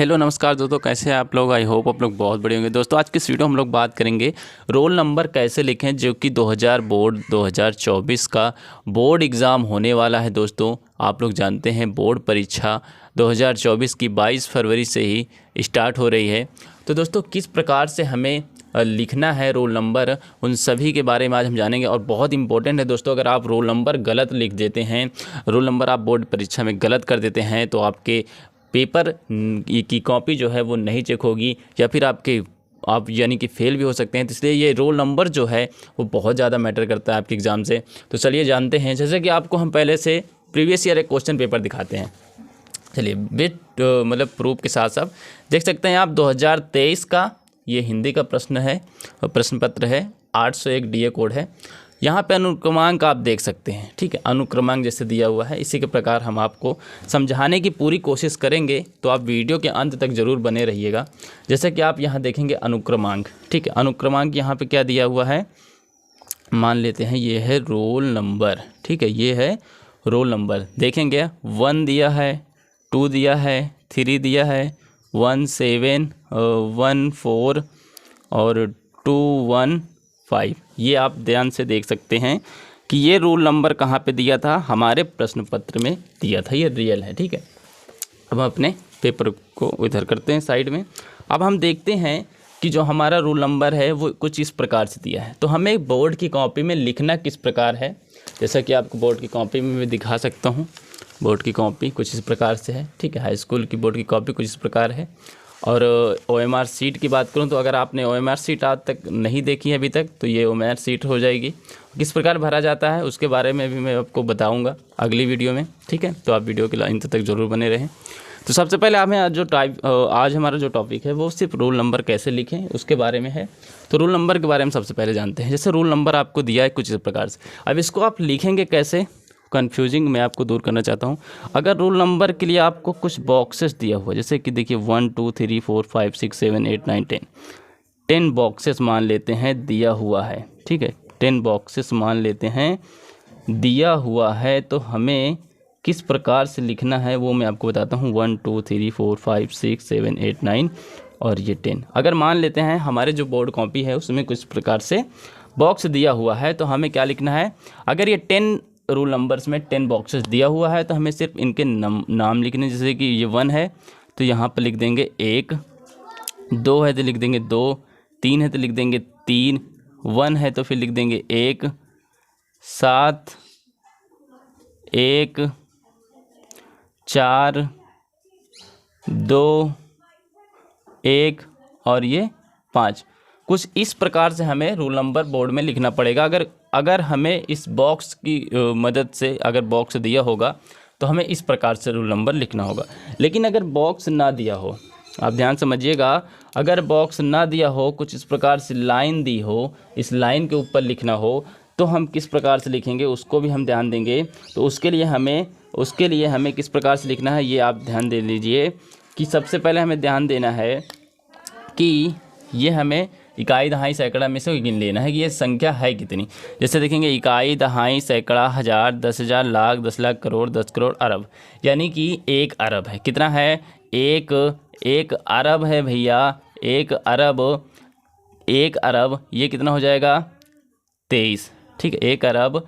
Hello नमस्कार दोस्तों, कैसे हैं आप लोग। आई होप आप लोग बहुत बढ़िया होंगे। दोस्तों आज की इस वीडियो हम लोग बात करेंगे रोल नंबर कैसे लिखें, जो कि 2024 का बोर्ड एग्ज़ाम होने वाला है। दोस्तों आप लोग जानते हैं बोर्ड परीक्षा 2024 की 22 फरवरी से ही स्टार्ट हो रही है। तो दोस्तों किस प्रकार से हमें लिखना है रोल नंबर, उन सभी के बारे में आज हम जानेंगे। और बहुत इंपॉर्टेंट है दोस्तों, अगर आप रोल नंबर गलत लिख देते हैं, रोल नंबर आप बोर्ड परीक्षा में गलत कर देते हैं, तो आपके पेपर की कॉपी जो है वो नहीं चेक होगी, या फिर आप यानी कि फ़ेल भी हो सकते हैं। तो इसलिए ये रोल नंबर जो है वो बहुत ज़्यादा मैटर करता है आपके एग्ज़ाम से। तो चलिए जानते हैं। जैसे कि आपको हम पहले से प्रीवियस ईयर एक क्वेश्चन पेपर दिखाते हैं। चलिए विद मतलब प्रूफ के साथ साथ देख सकते हैं आप 2023 का ये हिंदी का प्रश्न है, प्रश्न पत्र है, 801 DA कोड है। यहाँ पे अनुक्रमांक आप देख सकते हैं, ठीक है। अनुक्रमांक जैसे दिया हुआ है, इसी के प्रकार हम आपको समझाने की पूरी कोशिश करेंगे, तो आप वीडियो के अंत तक ज़रूर बने रहिएगा। जैसे कि आप यहाँ देखेंगे अनुक्रमांक, ठीक है। अनुक्रमांक यहाँ पे क्या दिया हुआ है, मान लेते हैं ये है रोल नंबर, ठीक है। ये है रोल नंबर, देखेंगे 1 दिया है, 2 दिया है, 3 दिया है, 1 7 1 4 और 2 1 5। ये आप ध्यान से देख सकते हैं कि ये रोल नंबर कहाँ पे दिया था, हमारे प्रश्न पत्र में दिया था। ये रियल है, ठीक है। अब हम अपने पेपर को इधर करते हैं साइड में। अब हम देखते हैं कि जो हमारा रोल नंबर है वो कुछ इस प्रकार से दिया है। तो हमें बोर्ड की कॉपी में लिखना किस प्रकार है, जैसा कि आपको बोर्ड की कॉपी में मैं दिखा सकता हूँ। बोर्ड की कॉपी कुछ इस प्रकार से है, ठीक है। हाई स्कूल की बोर्ड की कॉपी कुछ इस प्रकार है। और OMR सीट की बात करूं तो अगर आपने OMR सीट आज तक नहीं देखी है अभी तक, तो ये OMR सीट हो जाएगी। किस प्रकार भरा जाता है उसके बारे में भी मैं आपको बताऊंगा अगली वीडियो में, ठीक है। तो आप वीडियो के अंत तक ज़रूर बने रहें। तो सबसे पहले हमें आज हमारा जो टॉपिक है वो सिर्फ रोल नंबर कैसे लिखें उसके बारे में है। तो रोल नंबर के बारे में सबसे पहले जानते हैं। जैसे रोल नंबर आपको दिया है कुछ इस प्रकार से, अब इसको आप लिखेंगे कैसे, कन्फ्यूजिंग मैं आपको दूर करना चाहता हूँ। अगर रोल नंबर के लिए आपको कुछ बॉक्सेस दिया हुआ, जैसे कि देखिए 1 2 3 4 5 6 7 8 9 10 बॉक्सेस मान लेते हैं दिया हुआ है, ठीक है। 10 बॉक्सेस मान लेते हैं दिया हुआ है, तो हमें किस प्रकार से लिखना है वो मैं आपको बताता हूँ। 1 2 3 4 5 6 7 8 9 और ये 10। अगर मान लेते हैं हमारे जो बोर्ड कॉपी है उसमें कुछ प्रकार से बॉक्स दिया हुआ है, तो हमें क्या लिखना है। अगर ये 10 रोल नंबर्स में 10 बॉक्सेस दिया हुआ है, तो हमें सिर्फ इनके नाम लिखने। जैसे कि ये 1 है तो यहाँ पर लिख देंगे 1, 2 है तो लिख देंगे 2, 3 है तो लिख देंगे 3, 1 है तो फिर लिख देंगे 1, 7, 1, 4, 2, 1 और ये 5। कुछ इस प्रकार से हमें रोल नंबर बोर्ड में लिखना पड़ेगा। अगर हमें इस बॉक्स की मदद से, अगर बॉक्स दिया होगा तो हमें इस प्रकार से रोल नंबर लिखना होगा। लेकिन अगर बॉक्स ना दिया हो, आप ध्यान समझिएगा, अगर बॉक्स ना दिया हो, कुछ इस प्रकार से लाइन दी हो, इस लाइन के ऊपर लिखना हो, तो हम किस प्रकार से लिखेंगे उसको भी हम ध्यान देंगे। तो उसके लिए हमें किस प्रकार से लिखना है ये आप ध्यान दे लीजिए कि सबसे पहले हमें ध्यान देना है कि ये हमें इकाई, दहाई, सैकड़ा में से गिन लेना है कि ये संख्या है कितनी। जैसे देखेंगे इकाई, दहाई, सैकड़ा, हज़ार, 10,000, लाख, 10 लाख, करोड़, 10 करोड़, अरब, यानी कि 1 अरब है। कितना है, एक अरब है भैया। 1 अरब ये कितना हो जाएगा, 23, ठीक है। 1 अरब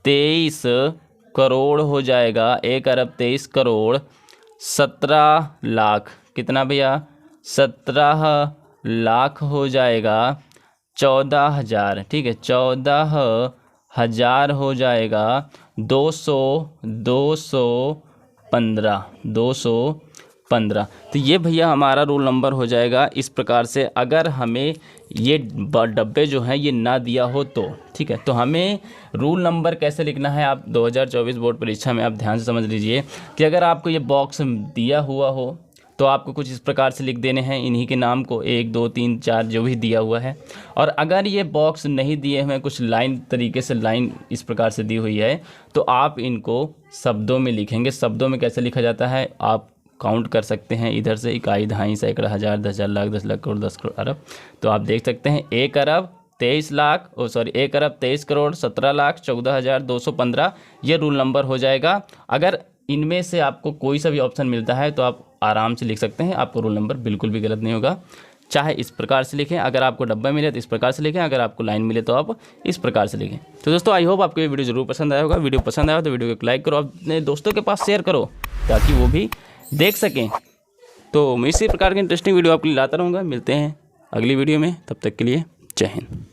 23 करोड़ हो जाएगा। 1 अरब 23 करोड़। 17 लाख कितना भैया, 17 लाख हो जाएगा। 14,000, ठीक है, 14,000 हो जाएगा। 215। तो ये भैया हमारा रोल नंबर हो जाएगा इस प्रकार से। अगर हमें ये डब्बे जो हैं ये ना दिया हो तो, ठीक है। तो हमें रूल नंबर कैसे लिखना है, आप 2024 बोर्ड परीक्षा में आप ध्यान से समझ लीजिए कि अगर आपको ये बॉक्स दिया हुआ हो तो आपको कुछ इस प्रकार से लिख देने हैं इन्हीं के नाम को, 1 2 3 4 जो भी दिया हुआ है। और अगर ये बॉक्स नहीं दिए हुए, कुछ लाइन तरीके से लाइन इस प्रकार से दी हुई है, तो आप इनको शब्दों में लिखेंगे। शब्दों में कैसे लिखा जाता है आप काउंट कर सकते हैं इधर से, इकाई, दहाई, सैकड़ा, हज़ार, 10,000, लाख, 10 लाख, करोड़, 10 करोड़, अरब। तो आप देख सकते हैं 1 अरब 23 लाख 1 अरब 23 करोड़ 17 लाख 14,215 ये रूल नंबर हो जाएगा। अगर इनमें से आपको कोई सा भी ऑप्शन मिलता है तो आप आराम से लिख सकते हैं, आपको रोल नंबर बिल्कुल भी गलत नहीं होगा। चाहे इस प्रकार से लिखें, अगर आपको डब्बा मिले तो इस प्रकार से लिखें, अगर आपको लाइन मिले तो आप इस प्रकार से लिखें। तो दोस्तों आई होप आपको ये वीडियो जरूर पसंद आया होगा। वीडियो पसंद आया तो वीडियो को लाइक करो, अपने दोस्तों के पास शेयर करो ताकि वो भी देख सकें। तो मैं इसी प्रकार की इंटरेस्टिंग वीडियो आपके लिए लाता रहूँगा। मिलते हैं अगली वीडियो में, तब तक के लिए जय हिंद।